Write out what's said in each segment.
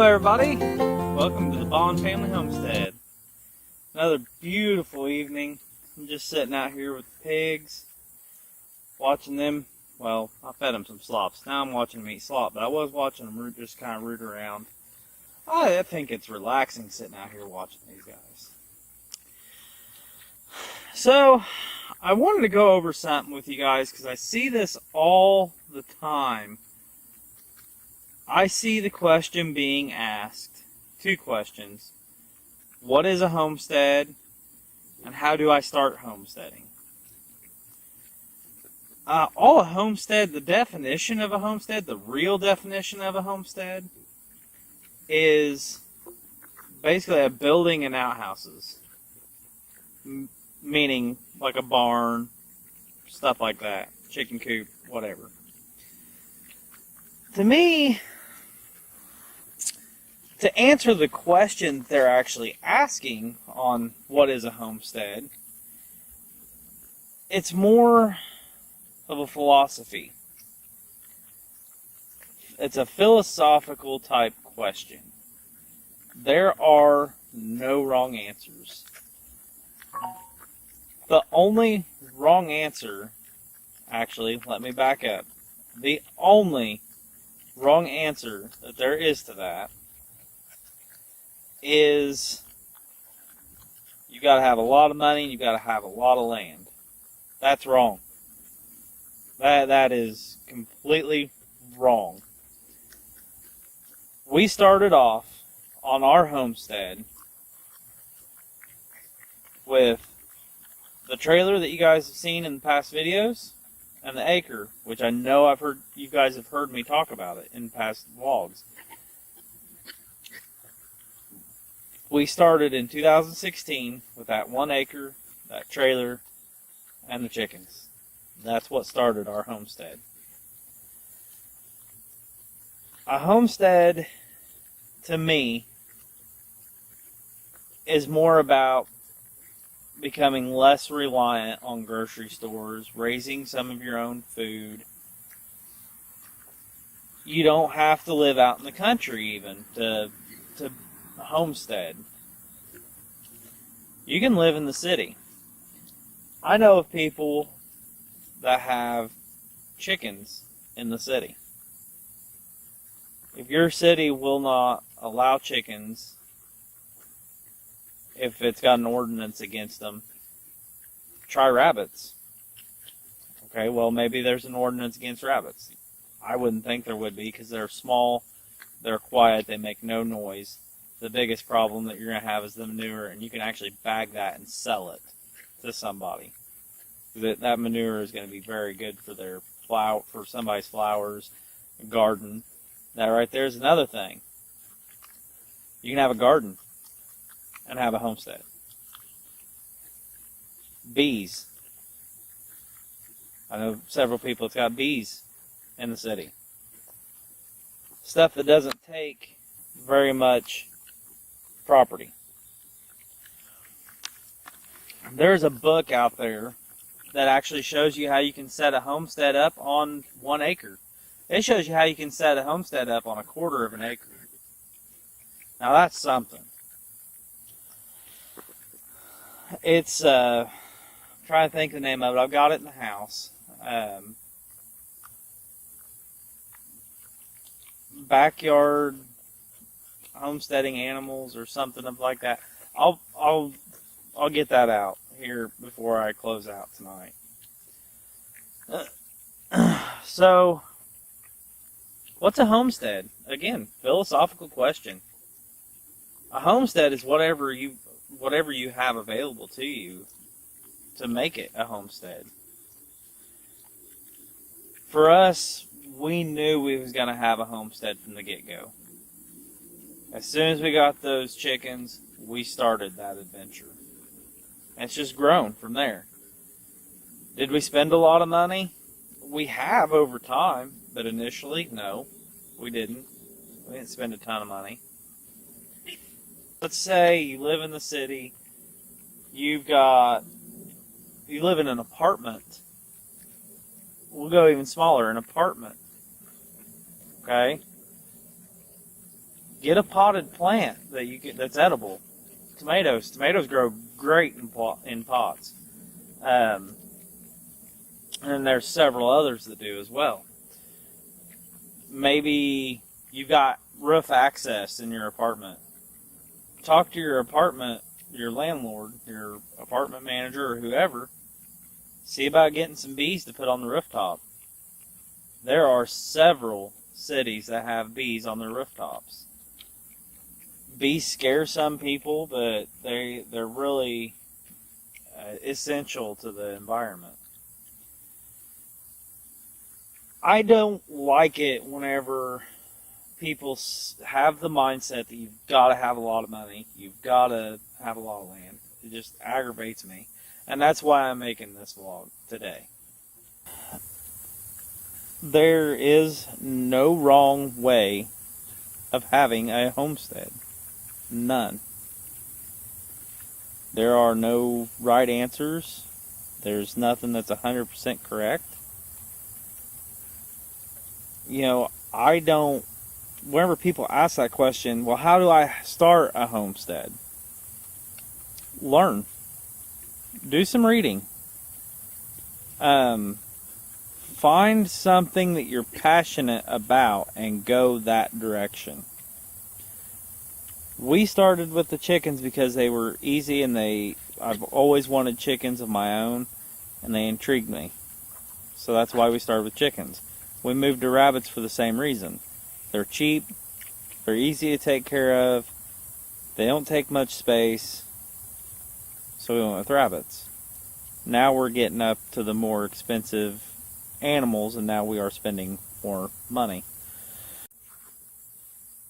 everybody, welcome to the Bond Family Homestead. Another beautiful evening. I'm just sitting out here with the pigs, watching them. Well, I fed them some slops. Now I'm watching them eat slop, but I was watching them just kind of root around. I think it's relaxing sitting out here watching these guys. So, I wanted to go over something with you guys because I see this all the time. I see the question being asked, two questions. What is a homestead, and how do I start homesteading? All a homestead, the definition of a homestead, the real definition of a homestead, is basically a building and outhouses. Meaning like a barn, stuff like that, chicken coop, whatever. To me, to answer the question they're actually asking on what is a homestead, it's more of a philosophy. It's a philosophical type question. There are no wrong answers. The only wrong answer, actually, let me back up. The only wrong answer that there is to that is you got to have a lot of money and you got to have a lot of land. That's wrong. That is completely wrong. We started off on our homestead with the trailer that you guys have seen in the past videos and the acre, which I know you guys have heard me talk about it in past vlogs. We started in 2016 with that 1 acre, that trailer, and the chickens. That's what started our homestead. A homestead, to me, is more about becoming less reliant on grocery stores, raising some of your own food. You don't have to live out in the country even to homestead. You can live in the city. I know of people that have chickens in the city. If your city will not allow chickens, if it's got an ordinance against them, try rabbits. Okay, well, maybe there's an ordinance against rabbits. I wouldn't think there would be because they're small, they're quiet, they make no noise. The biggest problem that you're going to have is the manure, and you can actually bag that and sell it to somebody. That manure is going to be very good for somebody's flowers, garden. That right there is another thing. You can have a garden and have a homestead. Bees. I know several people that's got bees in the city. Stuff that doesn't take very much property. There's a book out there that actually shows you how you can set a homestead up on 1 acre. It shows you how you can set a homestead up on 1/4 of an acre. Now that's something. It's, I'm trying to think of the name of it. I've got it in the house. Backyard homesteading animals or something like that. I'll get that out here before I close out tonight. So, what's a homestead? Again, philosophical question. A homestead is whatever you have available to you to make it a homestead. For us, we knew we was going to have a homestead from the get-go. As soon as we got those chickens, we started that adventure. And it's just grown from there. Did we spend a lot of money? We have over time, but initially, no, we didn't. We didn't spend a ton of money. Let's say you live in the city, you live in an apartment. We'll go even smaller, an apartment. Okay? Get a potted plant that's edible. Tomatoes grow great in pots. And there's several others that do as well. Maybe you've got roof access in your apartment. Talk to your landlord, your apartment manager, or whoever. See about getting some bees to put on the rooftop. There are several cities that have bees on their rooftops. Bees scare some people, but they're really essential to the environment. I don't like it whenever people have the mindset that you've got to have a lot of money, you've got to have a lot of land. It just aggravates me. And that's why I'm making this vlog today. There is no wrong way of having a homestead. None. There are no right answers. There's nothing that's 100% correct. You know, whenever people ask that question, well, how do I start a homestead? Learn. Do some reading. Find something that you're passionate about and go that direction. We started with the chickens because they were easy and I've always wanted chickens of my own and they intrigued me. So that's why we started with chickens. We moved to rabbits for the same reason. They're cheap, they're easy to take care of, they don't take much space, so we went with rabbits. Now we're getting up to the more expensive animals, and now we are spending more money.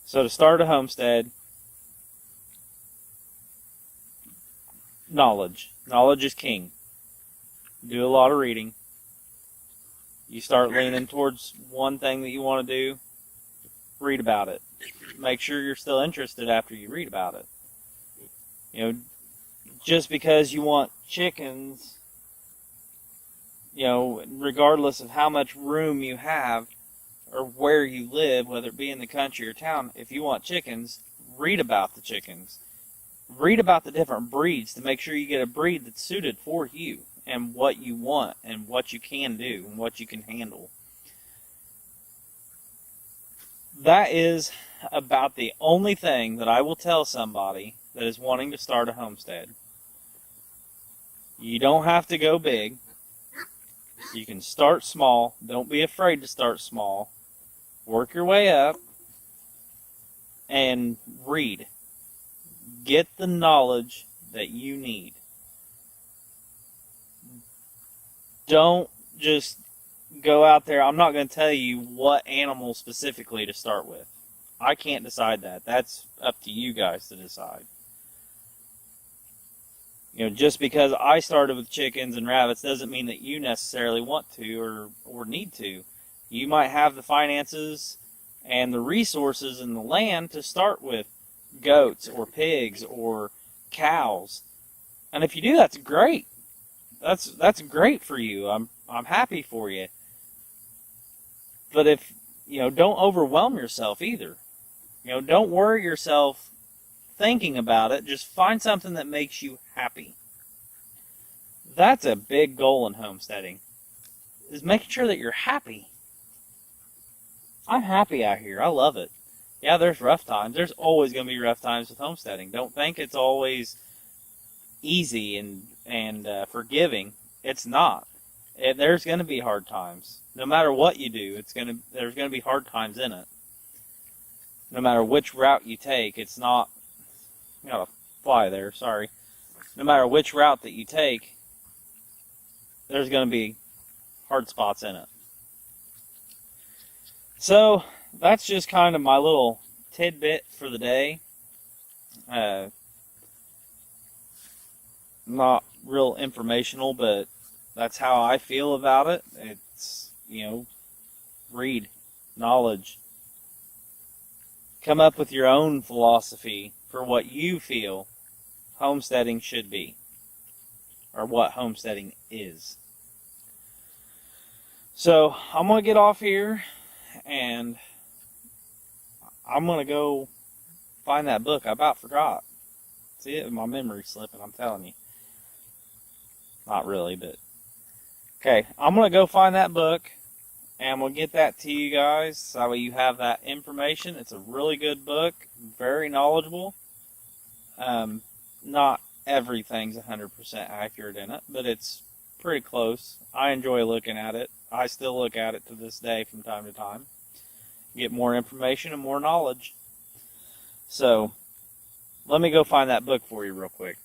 So to start a homestead, knowledge. Knowledge is king. Do a lot of reading. You start leaning towards one thing that you want to do, read about it. Make sure you're still interested after you read about it. You know, just because you want chickens, you know, regardless of how much room you have or where you live, whether it be in the country or town, if you want chickens, read about the chickens. Read about the different breeds to make sure you get a breed that's suited for you and what you want and what you can do and what you can handle. That is about the only thing that I will tell somebody that is wanting to start a homestead. You don't have to go big. You can start small. Don't be afraid to start small. Work your way up and read. Get the knowledge that you need. Don't just go out there. I'm not going to tell you what animal specifically to start with. I can't decide that. That's up to you guys to decide. You know, just because I started with chickens and rabbits doesn't mean that you necessarily want to or need to. You might have the finances and the resources and the land to start with goats or pigs or cows. And if you do, that's great. That's great for you. I'm happy for you. But if, you know, don't overwhelm yourself either. You know, don't worry yourself thinking about it. Just find something that makes you happy. That's a big goal in homesteading, is making sure that you're happy. I'm happy out here. I love it. Yeah, there's rough times. There's always going to be rough times with homesteading. Don't think it's always easy and forgiving. It's not. There's going to be hard times. No matter what you do, there's going to be hard times in it. No matter which route you take, it's not... I got a fly there, sorry. No matter which route that you take, there's going to be hard spots in it. So, that's just kind of my little tidbit for the day. Not real informational, but that's how I feel about it. It's, you know, read, knowledge. Come up with your own philosophy for what you feel homesteading should be, or what homesteading is. So, I'm going to get off here, and I'm going to go find that book. I about forgot. See it? My memory's slipping, I'm telling you. Not really, but... Okay, I'm going to go find that book, and we'll get that to you guys, so you have that information. It's a really good book, very knowledgeable. Not everything's 100% accurate in it, but it's pretty close. I enjoy looking at it. I still look at it to this day from time to time. Get more information and more knowledge. So, let me go find that book for you real quick.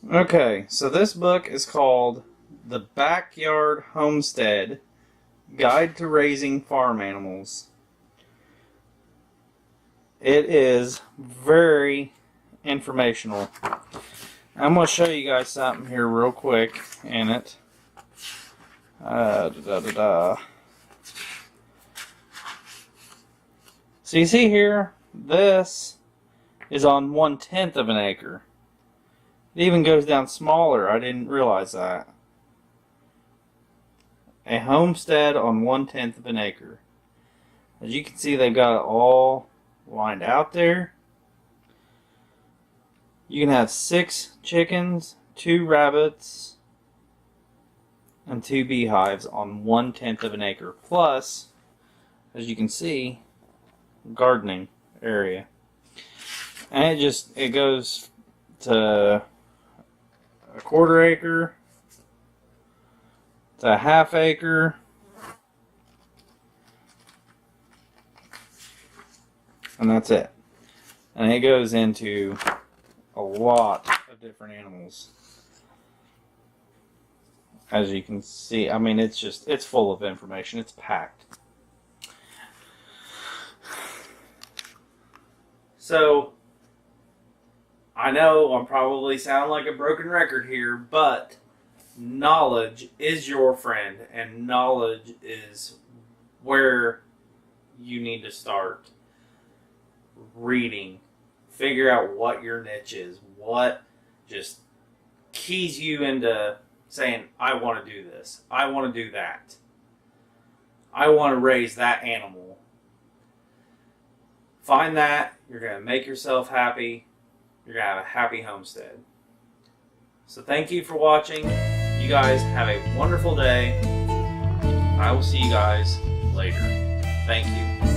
Okay, so this book is called The Backyard Homestead, Guide to Raising Farm Animals. It is very informational. I'm going to show you guys something here real quick in it. So you see here, this is on 1/10 of an acre. It even goes down smaller. I didn't realize that. A homestead on 1/10 of an acre. As you can see, they've got it all lined out there. You can have 6 chickens, 2 rabbits, and 2 beehives on 1/10 of an acre. Plus, as you can see, gardening area. And it goes to a 1/4 acre, to a 1/2 acre, and that's it. And it goes into a lot of different animals. As you can see, I mean, it's full of information. It's packed. So, I know I'm probably sounding like a broken record here, but knowledge is your friend, and knowledge is where you need to start. Reading. Figure out what your niche is. What just keys you into saying, I want to do this. I want to do that. I want to raise that animal. Find that. You're going to make yourself happy. You're going to have a happy homestead. So thank you for watching. You guys have a wonderful day. I will see you guys later. Thank you.